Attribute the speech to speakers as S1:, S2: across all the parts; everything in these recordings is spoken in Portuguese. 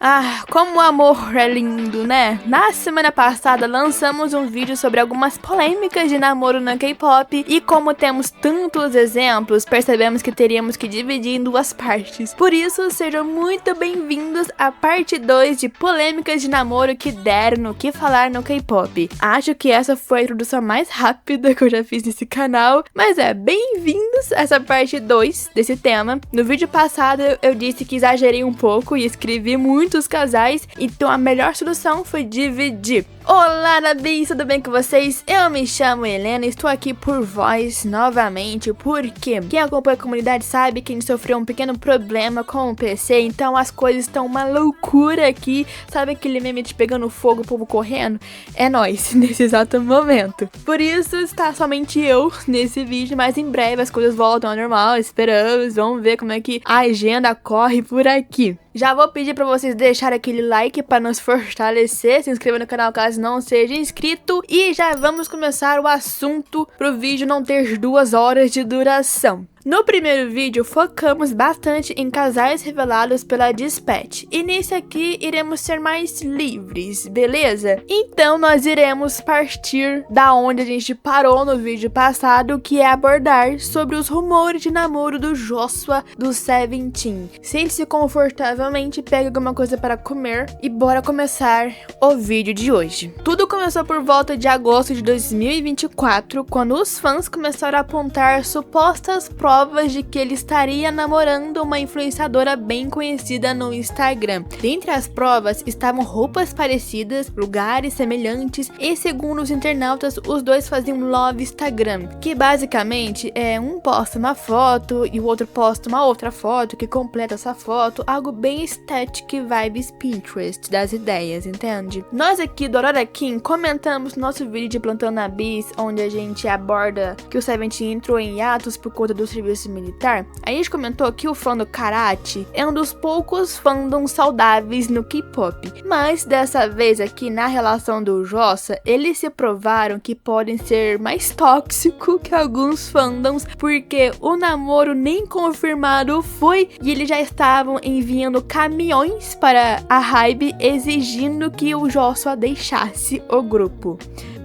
S1: Ah, como o amor é lindo, né? Na semana passada lançamos um vídeo sobre algumas polêmicas de namoro na K-pop e como temos tantos exemplos, percebemos que teríamos que dividir em duas partes. Por isso, sejam muito bem-vindos à parte 2 de polêmicas de namoro que deram no que falar no K-pop. Acho que essa foi a introdução mais rápida que eu já fiz nesse canal, mas bem-vindos a essa parte 2 desse tema. No vídeo passado eu disse que exagerei um pouco e escrevi muitos casais, então a melhor solução foi dividir. Olá, Nabis, tudo bem com vocês? Eu me chamo Helena e estou aqui por vós novamente, porque quem acompanha a comunidade sabe que a gente sofreu um pequeno problema com o PC, então as coisas estão uma loucura aqui. Sabe aquele meme de pegando fogo, o povo correndo? É nóis, nesse exato momento. Por isso está somente eu nesse vídeo, mas em breve as coisas voltam ao normal, esperamos, vamos ver como é que a agenda corre por aqui. Já vou pedir para vocês deixarem aquele like para nos fortalecer, se inscrever no canal caso não seja inscrito e já vamos começar o assunto pro vídeo não ter 2 horas de duração. No primeiro vídeo, focamos bastante em casais revelados pela Dispatch, e nesse aqui iremos ser mais livres, beleza? Então nós iremos partir da onde a gente parou no vídeo passado, que é abordar sobre os rumores de namoro do Joshua do Seventeen. Sente-se confortavelmente, pegue alguma coisa para comer e bora começar o vídeo de hoje. Tudo começou por volta de agosto de 2024, quando os fãs começaram a apontar supostas provas de que ele estaria namorando uma influenciadora bem conhecida no Instagram. Dentre as provas estavam roupas parecidas, lugares semelhantes e, segundo os internautas, os dois faziam love Instagram, que basicamente é um posta uma foto e o outro posta uma outra foto que completa essa foto, algo bem estético e vibes Pinterest das ideias, entende? Nós aqui do Aurora Kim comentamos no nosso vídeo de Plantão na Bis, onde a gente aborda que o Seventeen entrou em hiatus por conta do serviço militar. A gente comentou que o fandom Karate é um dos poucos fandoms saudáveis no K-pop, mas dessa vez aqui na relação do Joshua, eles se provaram que podem ser mais tóxicos que alguns fandoms, porque o namoro nem confirmado foi e eles já estavam enviando caminhões para a Hybe exigindo que o Joshua deixasse o grupo.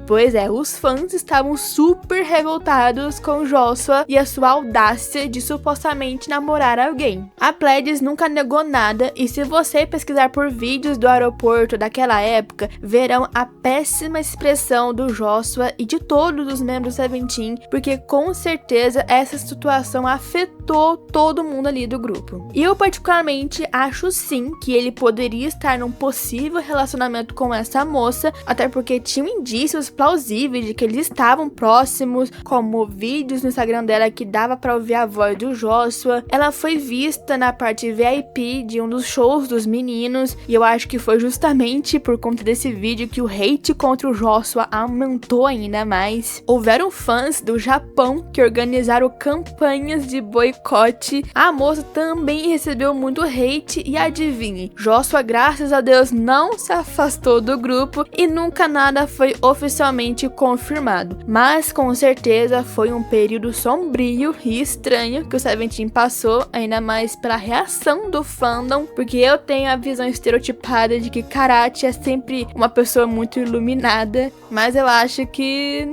S1: Pois é, os fãs estavam super revoltados com o Joshua e a sua audácia de supostamente namorar alguém. A Pledis nunca negou nada e se você pesquisar por vídeos do aeroporto daquela época, verão a péssima expressão do Joshua e de todos os membros do Seventeen, porque com certeza essa situação afetou todo mundo ali do grupo. E eu particularmente acho sim que ele poderia estar num possível relacionamento com essa moça, até porque tinham indícios plausíveis de que eles estavam próximos, como vídeos no Instagram dela que dava pra ouvir a voz do Joshua. Ela foi vista na parte VIP de um dos shows dos meninos, e eu acho que foi justamente por conta desse vídeo que o hate contra o Joshua aumentou ainda mais. Houveram fãs do Japão que organizaram campanhas de boicote. A moça também recebeu muito hate e adivinhe, Joshua, graças a Deus, não se afastou do grupo e nunca nada foi oficialmente confirmado, mas com certeza foi um período sombrio e estranho que o Seventeen passou, ainda mais pela reação do fandom, porque eu tenho a visão estereotipada de que Karate é sempre uma pessoa muito iluminada, mas eu acho que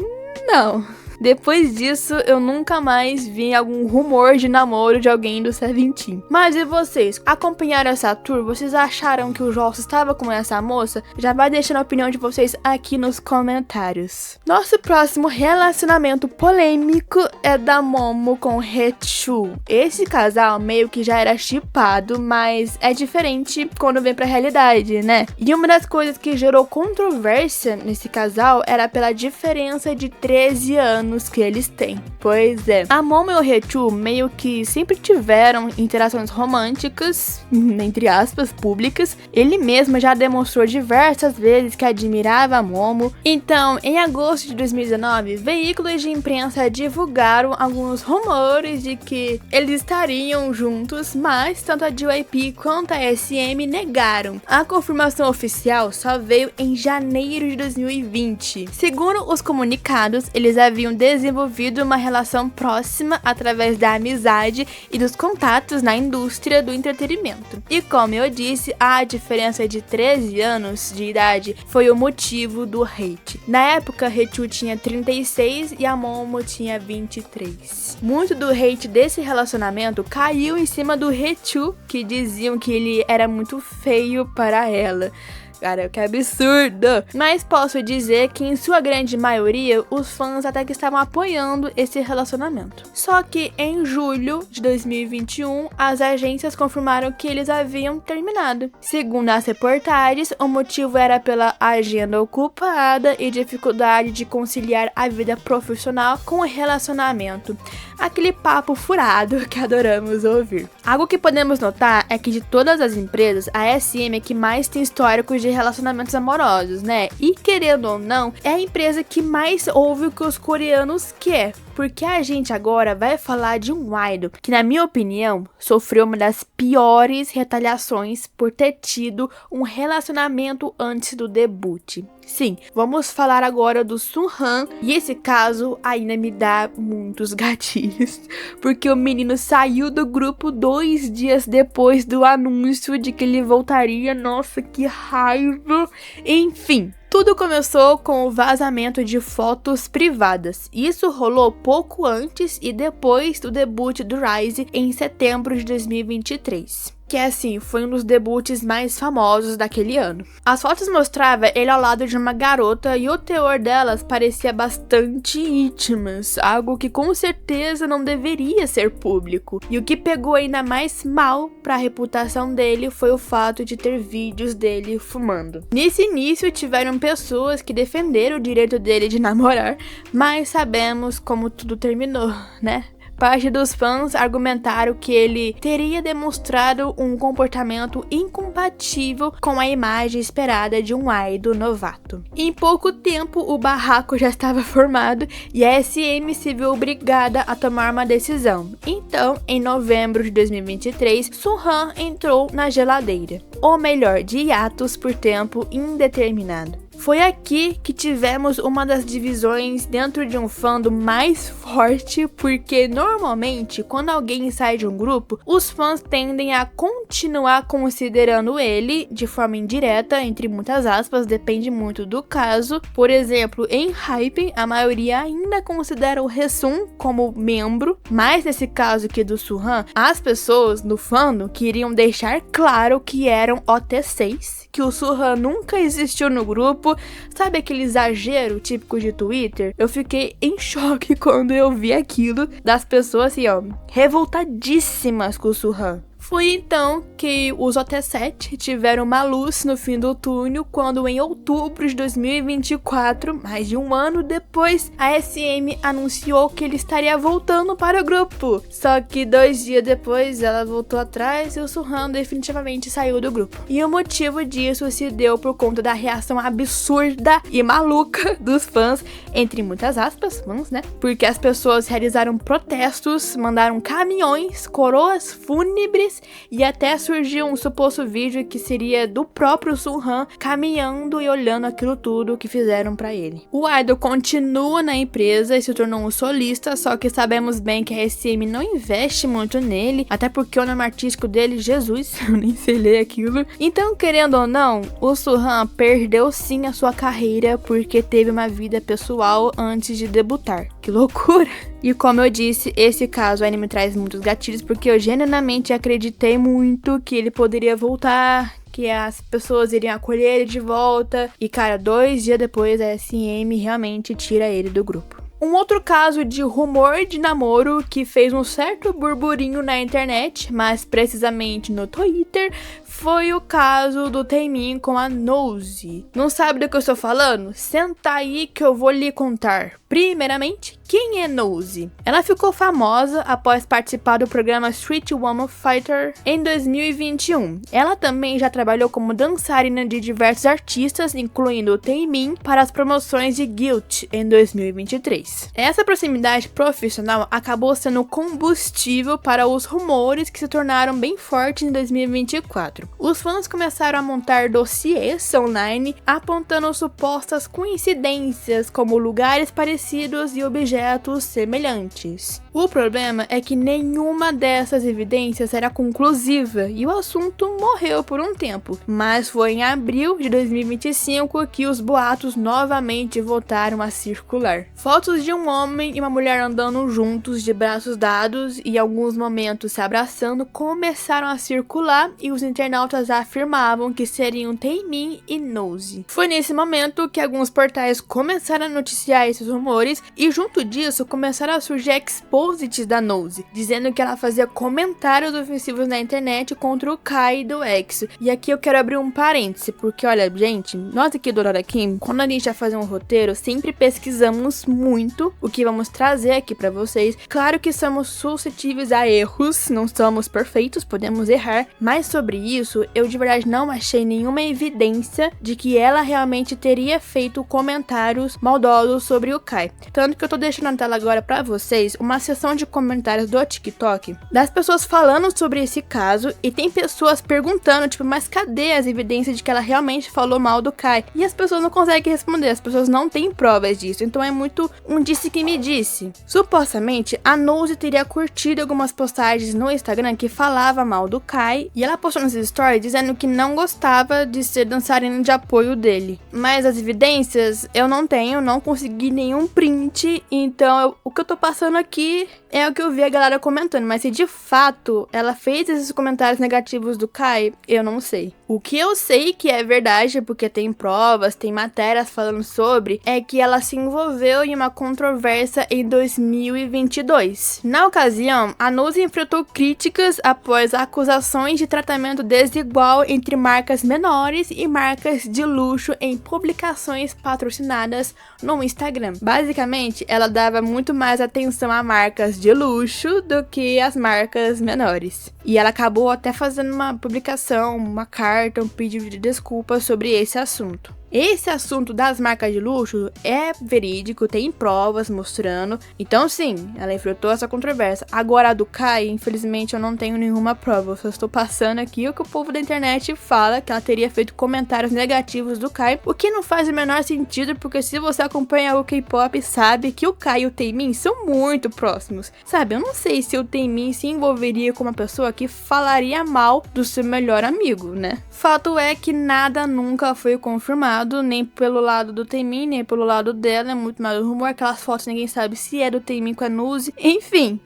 S1: não. Depois disso, eu nunca mais vi algum rumor de namoro de alguém do Seventeen. Mas e vocês? Acompanharam essa tour? Vocês acharam que o Joshua estava com essa moça? Já vai deixando a opinião de vocês aqui nos comentários. Nosso próximo relacionamento polêmico é da Momo com Haechul. Esse casal meio que já era shippado, mas é diferente quando vem pra realidade, né? E uma das coisas que gerou controvérsia nesse casal era pela diferença de 13 anos que eles têm. Pois é, a Momo e o Haechul meio que sempre tiveram interações românticas, entre aspas, públicas. Ele mesmo já demonstrou diversas vezes que admirava a Momo. Então, em agosto de 2019, veículos de imprensa divulgaram alguns rumores de que eles estariam juntos, mas tanto a JYP quanto a SM negaram. A confirmação oficial só veio em janeiro de 2020. Segundo os comunicados, eles haviam desenvolvido uma relação próxima através da amizade e dos contatos na indústria do entretenimento. E como eu disse, a diferença de 13 anos de idade foi o motivo do hate. Na época, Haechui tinha 36 e a Momo tinha 23. Muito do hate desse relacionamento caiu em cima do Haechui, que diziam que ele era muito feio para ela. Cara, que absurdo! Mas posso dizer que em sua grande maioria, os fãs até que estavam apoiando esse relacionamento. Só que em julho de 2021, as agências confirmaram que eles haviam terminado. Segundo as reportagens, o motivo era pela agenda ocupada e dificuldade de conciliar a vida profissional com o relacionamento. Aquele papo furado que adoramos ouvir. Algo que podemos notar é que de todas as empresas, a SM é que mais tem históricos de relacionamentos amorosos, né? E querendo ou não, é a empresa que mais ouve o que os coreanos querem. Porque a gente agora vai falar de um idol que, na minha opinião, sofreu uma das piores retaliações por ter tido um relacionamento antes do debut. Sim, vamos falar agora do Sunhan, e esse caso ainda me dá muitos gatilhos, porque o menino saiu do grupo 2 dias depois do anúncio de que ele voltaria. Nossa, que raiva! Enfim. Tudo começou com o vazamento de fotos privadas. Isso rolou pouco antes e depois do debut do Rise em setembro de 2023. Que assim, foi um dos debuts mais famosos daquele ano. As fotos mostravam ele ao lado de uma garota e o teor delas parecia bastante íntimas, algo que com certeza não deveria ser público. E o que pegou ainda mais mal para a reputação dele foi o fato de ter vídeos dele fumando. Nesse início tiveram pessoas que defenderam o direito dele de namorar, mas sabemos como tudo terminou, né? Parte dos fãs argumentaram que ele teria demonstrado um comportamento incompatível com a imagem esperada de um idol novato. Em pouco tempo, o barraco já estava formado e a SM se viu obrigada a tomar uma decisão. Então, em novembro de 2023, Sunhan entrou na geladeira, ou melhor, de hiatus por tempo indeterminado. Foi aqui que tivemos uma das divisões dentro de um fandom mais forte, porque normalmente quando alguém sai de um grupo, os fãs tendem a continuar considerando ele de forma indireta, entre muitas aspas, depende muito do caso. Por exemplo, em Hype, a maioria ainda considera o Haesung como membro, mas nesse caso aqui do Sunhan, as pessoas no fandom queriam deixar claro que eram OT6, que o Sunhan nunca existiu no grupo. Sabe aquele exagero típico de Twitter? Eu fiquei em choque quando eu vi aquilo das pessoas assim, ó, revoltadíssimas com o Sunhan. Foi então que os OT7 tiveram uma luz no fim do túnel quando em outubro de 2024, mais de um ano depois, a SM anunciou que ele estaria voltando para o grupo. Só que 2 dias depois ela voltou atrás e o Sunhan definitivamente saiu do grupo. E o motivo disso se deu por conta da reação absurda e maluca dos fãs, entre muitas aspas, fãs, né? Porque as pessoas realizaram protestos, mandaram caminhões, coroas fúnebres e até surgiu um suposto vídeo que seria do próprio Sunhan caminhando e olhando aquilo tudo que fizeram pra ele. O idol continua na empresa e se tornou um solista, só que sabemos bem que a SM não investe muito nele, até porque o nome artístico dele, Jesus, eu nem sei ler aquilo. Então, querendo ou não, o Sunhan perdeu sim a sua carreira porque teve uma vida pessoal antes de debutar. Que loucura! E como eu disse, esse caso ainda me traz muitos gatilhos, porque eu genuinamente acreditei muito que ele poderia voltar, que as pessoas iriam acolher ele de volta. E cara, 2 dias depois a SM realmente tira ele do grupo. Um outro caso de rumor de namoro que fez um certo burburinho na internet, mas precisamente no Twitter, foi o caso do Taemin com a Nosy. Não sabe do que eu estou falando? Senta aí que eu vou lhe contar. Primeiramente, quem é Nosy? Ela ficou famosa após participar do programa Street Woman Fighter em 2021. Ela também já trabalhou como dançarina de diversos artistas, incluindo o Taemin, para as promoções de Guilt em 2023. Essa proximidade profissional acabou sendo combustível para os rumores que se tornaram bem fortes em 2024. Os fãs começaram a montar dossiês online apontando supostas coincidências como lugares parecidos e objetos semelhantes. O problema é que nenhuma dessas evidências era conclusiva e o assunto morreu por um tempo, mas foi em abril de 2025 que os boatos novamente voltaram a circular. Fotos de um homem e uma mulher andando juntos de braços dados e em alguns momentos se abraçando começaram a circular e os internautas afirmavam que seriam Taemin e Nosy. Foi nesse momento que alguns portais começaram a noticiar esses rumores e junto disso começaram a surgir exposits da Nosy, dizendo que ela fazia comentários ofensivos na internet contra o Kai do EXO. E aqui eu quero abrir um parêntese, porque olha, gente, nós aqui do Aurora Kim, quando a gente vai fazer um roteiro, sempre pesquisamos muito o que vamos trazer aqui pra vocês. Claro que somos suscetíveis a erros, não somos perfeitos, podemos errar, mas sobre isso, eu de verdade não achei nenhuma evidência de que ela realmente teria feito comentários maldosos sobre o Kai. Tanto que eu tô deixando na tela agora pra vocês uma seção de comentários do TikTok das pessoas falando sobre esse caso e tem pessoas perguntando, tipo, mas cadê as evidências de que ela realmente falou mal do Kai? E as pessoas não conseguem responder, as pessoas não têm provas disso, então é muito um disse que me disse. Supostamente, a Nosy teria curtido algumas postagens no Instagram que falava mal do Kai e ela postou nos stories dizendo que não gostava de ser dançarina de apoio dele. Mas as evidências eu não tenho, não consegui nenhum print, então o que eu tô passando aqui é o que eu vi a galera comentando, mas se de fato ela fez esses comentários negativos do Kai, eu não sei. O que eu sei que é verdade, porque tem provas, tem matérias falando sobre, é que ela se envolveu em uma controvérsia em 2022. Na ocasião, a Nosy enfrentou críticas após acusações de tratamento desigual entre marcas menores e marcas de luxo em publicações patrocinadas no Instagram. Basicamente, ela dava muito mais atenção a marcas de luxo do que as marcas menores. E ela acabou até fazendo uma publicação, uma carta, um pedido de desculpa sobre esse assunto. Esse assunto das marcas de luxo é verídico, tem provas mostrando. Então sim, ela enfrentou essa controvérsia. Agora a do Kai, infelizmente eu não tenho nenhuma prova. Eu só estou passando aqui o que o povo da internet fala, que ela teria feito comentários negativos do Kai. O que não faz o menor sentido, porque se você acompanha o K-pop, sabe que o Kai e o Taemin são muito próximos. Sabe, eu não sei se o Taemin se envolveria com uma pessoa que falaria mal do seu melhor amigo, né? Fato é que nada nunca foi confirmado, nem pelo lado do Taemin, nem pelo lado dela, é muito mais um rumor, aquelas fotos ninguém sabe se é do Taemin com a Nosy, enfim,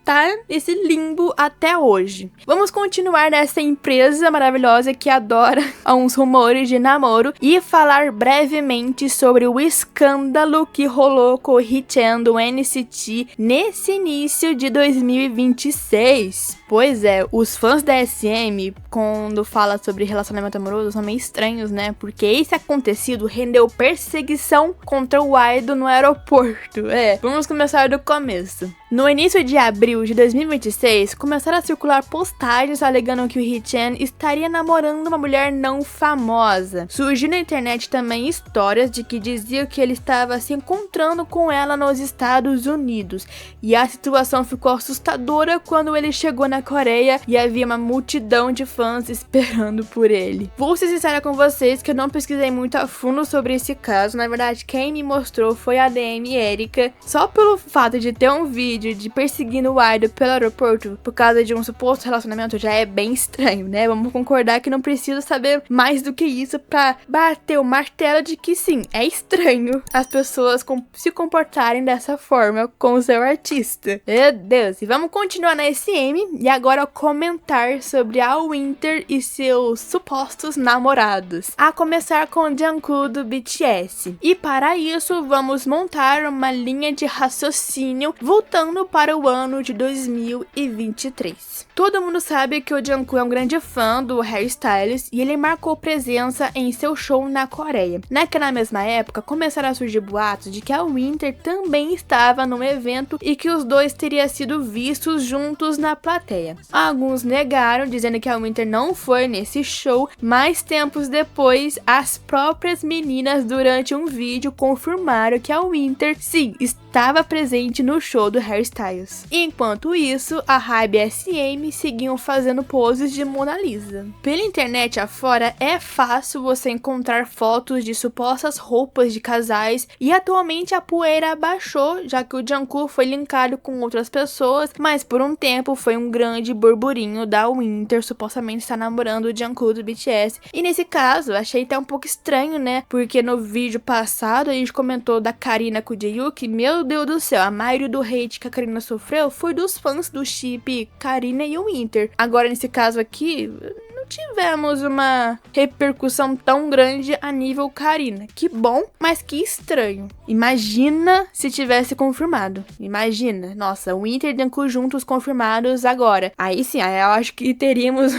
S1: tá nesse limbo até hoje. Vamos continuar nessa empresa maravilhosa que adora uns rumores de namoro e falar brevemente sobre o escândalo que rolou com o Hee-chan do NCT nesse início de 2026. Pois é, os fãs da SM, quando fala sobre relacionamento amoroso, são meio estranhos, né? Porque esse acontecido rendeu perseguição contra o idol no aeroporto. Vamos começar do começo. No início de abril de 2026, começaram a circular postagens alegando que o Hee-chan estaria namorando uma mulher não famosa. Surgiu na internet também histórias de que diziam que ele estava se encontrando com ela nos Estados Unidos. E a situação ficou assustadora quando ele chegou na Coreia e havia uma multidão de fãs esperando por ele. Vou ser sincera com vocês que eu não pesquisei muito a fundo sobre esse caso. Na verdade, quem me mostrou foi a DM Erika. Só pelo fato de ter um vídeo de perseguindo o idol pelo aeroporto por causa de um suposto relacionamento já é bem estranho, né? Vamos concordar que não precisa saber mais do que isso pra bater o martelo de que sim, é estranho as pessoas se comportarem dessa forma com o seu artista. Meu Deus, e vamos continuar na SM e agora comentar sobre a Winter e seus supostos namorados. A começar com o Jungkook do BTS. E para isso, vamos montar uma linha de raciocínio voltando para o ano de 2023. Todo mundo sabe que o Jungkook é um grande fã do Harry Styles e ele marcou presença em seu show na Coreia. Naquela mesma época, começaram a surgir boatos de que a Winter também estava no evento e que os dois teriam sido vistos juntos na plateia. Alguns negaram, dizendo que a Winter não foi nesse show, mas tempos depois, as próprias meninas durante um vídeo confirmaram que a Winter, sim, estava presente no show do Harry hairstyles. Enquanto isso, a Hybe e a SM seguiam fazendo poses de Mona Lisa. Pela internet afora, é fácil você encontrar fotos de supostas roupas de casais e atualmente a poeira abaixou, já que o Jungkook foi linkado com outras pessoas, mas por um tempo foi um grande burburinho da Winter supostamente estar namorando o Jungkook do BTS. E nesse caso, achei até um pouco estranho, né? Porque no vídeo passado a gente comentou da Karina com o Jaehyuk, meu Deus do céu, a maioria do hate que a Karina sofreu foi dos fãs do chip Karina e Winter. Agora nesse caso aqui, não tivemos uma repercussão tão grande a nível Karina. Que bom, mas que estranho. Imagina se tivesse confirmado. Imagina, nossa, Winter e Jungkook juntos confirmados agora. Aí sim, aí eu acho que teríamos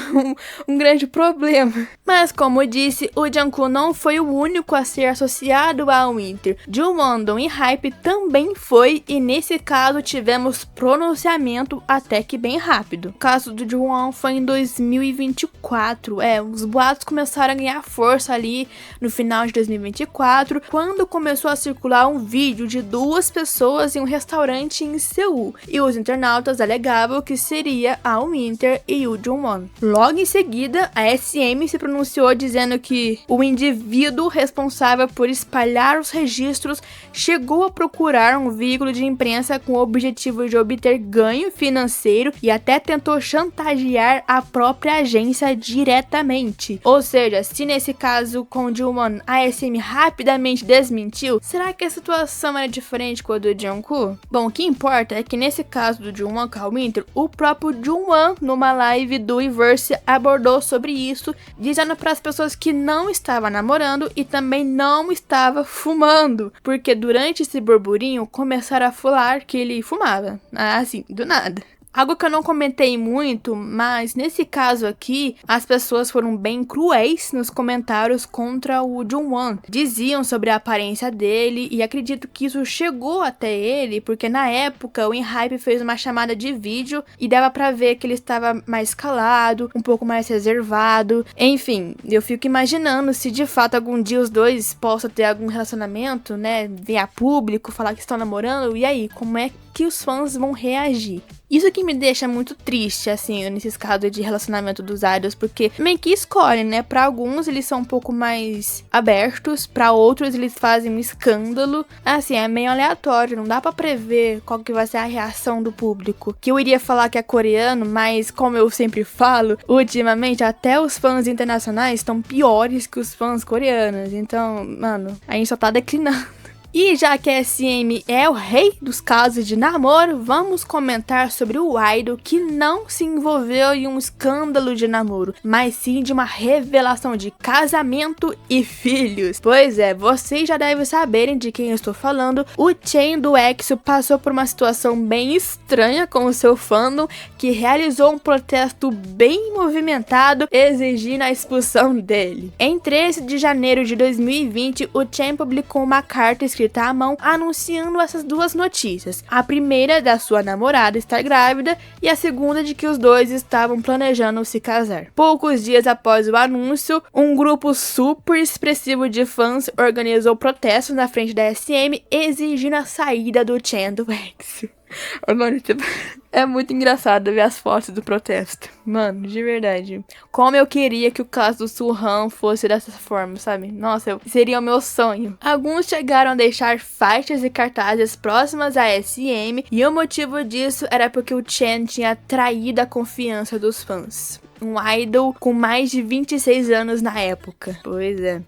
S1: um grande problema. Mas como eu disse, o Jungkook não foi o único a ser associado ao Winter. Jungwon e Hype também foi, e nesse caso tivemos pronunciamento até que bem rápido. O caso do Jungwon foi em 2024. Os boatos começaram a ganhar força ali no final de 2024, quando começou a circular um vídeo de 2 pessoas em um restaurante em Seul, e os internautas alegavam que seria a Winter e o Jungwon. Logo em seguida, a SM se pronunciou dizendo que o indivíduo responsável por espalhar os registros chegou a procurar um veículo de imprensa com o objetivo de obter ganho financeiro e até tentou chantagear a própria agência diretamente. Ou seja, se nesse caso com o Jungwon a SM rapidamente desmentiu, será que a situação era diferente com a do Jungkook? Bom, o que importa é que nesse caso do Jungwon com a Winter, o próprio Jungwon numa live do Weverse abordou sobre isso, dizendo para as pessoas que não estava namorando e também não estava fumando, porque durante esse burburinho começaram a falar que ele fumava, assim, do nada. Algo que eu não comentei muito, mas nesse caso aqui, as pessoas foram bem cruéis nos comentários contra o Jungwon. Diziam sobre a aparência dele e acredito que isso chegou até ele, porque na época o Enhype fez uma chamada de vídeo e dava pra ver que ele estava mais calado, um pouco mais reservado. Enfim, eu fico imaginando se de fato algum dia os dois possam ter algum relacionamento, né, vir a público, falar que estão namorando, e aí, como é que os fãs vão reagir? Isso que me deixa muito triste, assim, nesses casos de relacionamento dos idols, porque meio que escolhem, né? Pra alguns eles são um pouco mais abertos, pra outros eles fazem um escândalo. Assim, é meio aleatório, não dá pra prever qual que vai ser a reação do público. Que eu iria falar que é coreano, mas como eu sempre falo, ultimamente até os fãs internacionais estão piores que os fãs coreanos. Então, mano, a gente só tá declinando. E já que a SM é o rei dos casos de namoro, vamos comentar sobre o idol que não se envolveu em um escândalo de namoro, mas sim de uma revelação de casamento e filhos. Pois é, vocês já devem saberem de quem eu estou falando. O Chen do EXO passou por uma situação bem estranha com o seu fandom, que realizou um protesto bem movimentado, exigindo a expulsão dele. Em 13 de janeiro de 2020, o Chen publicou uma carta escrita à mão anunciando essas 2 notícias. A primeira da sua namorada estar grávida e a segunda de que os dois estavam planejando se casar. Poucos dias após o anúncio, um grupo super expressivo de fãs organizou protestos na frente da SM exigindo a saída do Chen do EXO. Mano, é muito engraçado ver as fotos do protesto. Mano, de verdade. Como eu queria que o caso do Suhan fosse dessa forma, sabe? Nossa, seria o meu sonho. Alguns chegaram a deixar faixas e cartazes próximas à SM, e o motivo disso era porque o Chen tinha traído a confiança dos fãs. Um idol com mais de 26 anos na época. Pois é.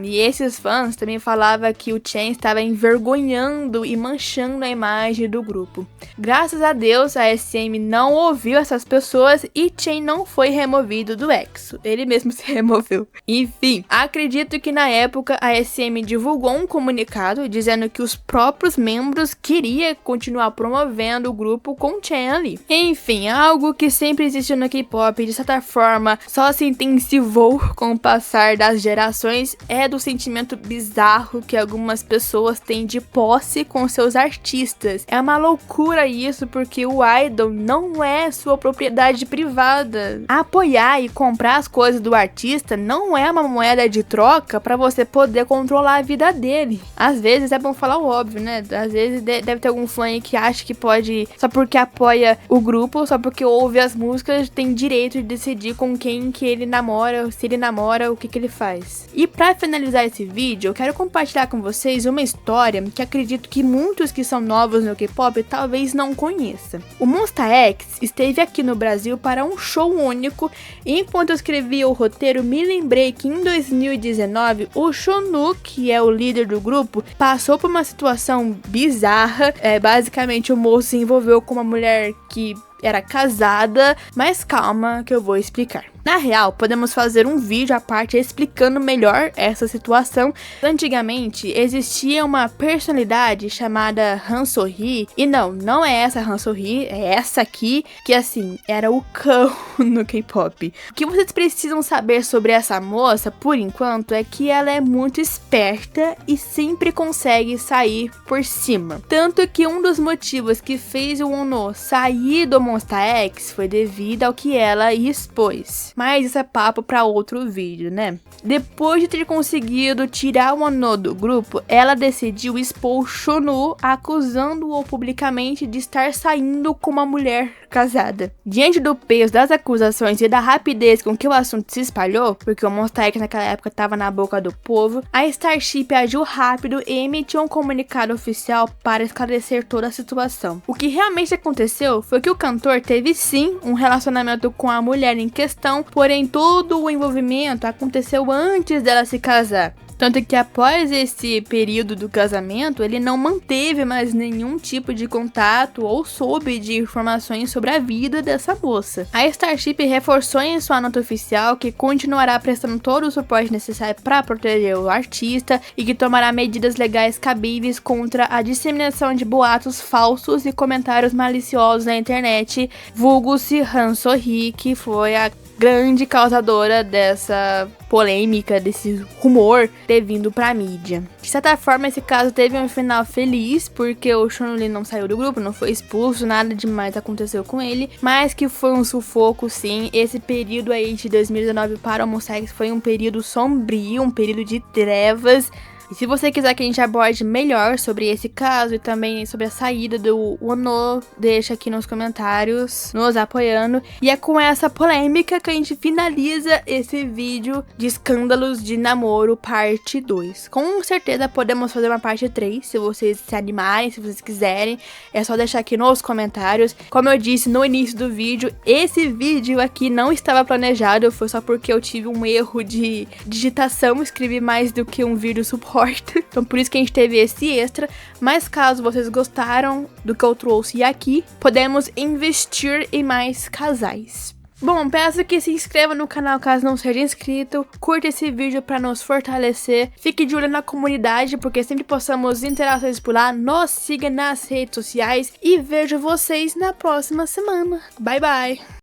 S1: E esses fãs também falavam que o Chen estava envergonhando e manchando a imagem do grupo. Graças a Deus, a SM não ouviu essas pessoas e Chen não foi removido do EXO. Ele mesmo se removeu. Enfim, acredito que na época a SM divulgou um comunicado dizendo que os próprios membros queriam continuar promovendo o grupo com Chen ali. Enfim, algo que sempre existiu no K-pop, de certa forma só se intensivou com o passar das gerações é do sentimento bizarro que algumas pessoas têm de posse com seus artistas. É uma loucura isso, porque o idol não é sua propriedade privada. Apoiar e comprar as coisas do artista não é uma moeda de troca para você poder controlar a vida dele. Às vezes é bom falar o óbvio, né? Às vezes deve ter algum fã aí que acha que pode, só porque apoia o grupo, só porque ouve as músicas, tem direito de decidir com quem que ele namora, se ele namora, o que ele faz. E pra finalizar esse vídeo, eu quero compartilhar com vocês uma história que acredito que muitos que são novos no K-pop talvez não conheçam. O Monsta X esteve aqui no Brasil para um show único, e enquanto eu escrevia o roteiro, me lembrei que em 2019 o Shonu, que é o líder do grupo, passou por uma situação bizarra. Basicamente o moço se envolveu com uma mulher que era casada, mas calma que eu vou explicar. Na real, podemos fazer um vídeo à parte explicando melhor essa situação. Antigamente, existia uma personalidade chamada Han So-hee, e não é essa Han So-hee, é essa aqui, que assim, era o cão no K-pop. O que vocês precisam saber sobre essa moça, por enquanto, é que ela é muito esperta e sempre consegue sair por cima. Tanto que um dos motivos que fez o Wonho sair do Monsta X foi devido ao que ela expôs. Mas isso é papo para outro vídeo, né? Depois de ter conseguido tirar o Wonho do grupo, ela decidiu expor o Shonu, acusando-o publicamente de estar saindo com uma mulher casada. Diante do peso das acusações e da rapidez com que o assunto se espalhou, porque o Monsta X naquela época estava na boca do povo, a Starship agiu rápido e emitiu um comunicado oficial para esclarecer toda a situação. O que realmente aconteceu foi que o cantor teve sim um relacionamento com a mulher em questão, porém todo o envolvimento aconteceu antes dela se casar. Tanto que após esse período do casamento, ele não manteve mais nenhum tipo de contato ou soube de informações sobre a vida dessa moça. A Starship reforçou em sua nota oficial que continuará prestando todo o suporte necessário para proteger o artista e que tomará medidas legais cabíveis contra a disseminação de boatos falsos e comentários maliciosos na internet, vulgo-se Han So-hee, que foi a grande causadora dessa polêmica, desse rumor ter vindo pra mídia. De certa forma, esse caso teve um final feliz, porque o Shonu não saiu do grupo, não foi expulso, nada demais aconteceu com ele, mas que foi um sufoco sim. Esse período aí de 2019 para o Monsta X foi um período sombrio, um período de trevas. E se você quiser que a gente aborde melhor sobre esse caso e também sobre a saída do Wonho, deixa aqui nos comentários, nos apoiando. E é com essa polêmica que a gente finaliza esse vídeo de escândalos de namoro parte 2. Com certeza podemos fazer uma parte 3, se vocês se animarem, se vocês quiserem. É só deixar aqui nos comentários. Como eu disse no início do vídeo, esse vídeo aqui não estava planejado, foi só porque eu tive um erro de digitação, escrevi mais do que um vídeo suporte. Então por isso que a gente teve esse extra. Mas caso vocês gostaram do que eu trouxe aqui, podemos investir em mais casais. Bom, peço que se inscreva no canal caso não seja inscrito, curta esse vídeo para nos fortalecer, fique de olho na comunidade porque sempre postamos interações por lá, nos siga nas redes sociais e vejo vocês na próxima semana. Bye bye!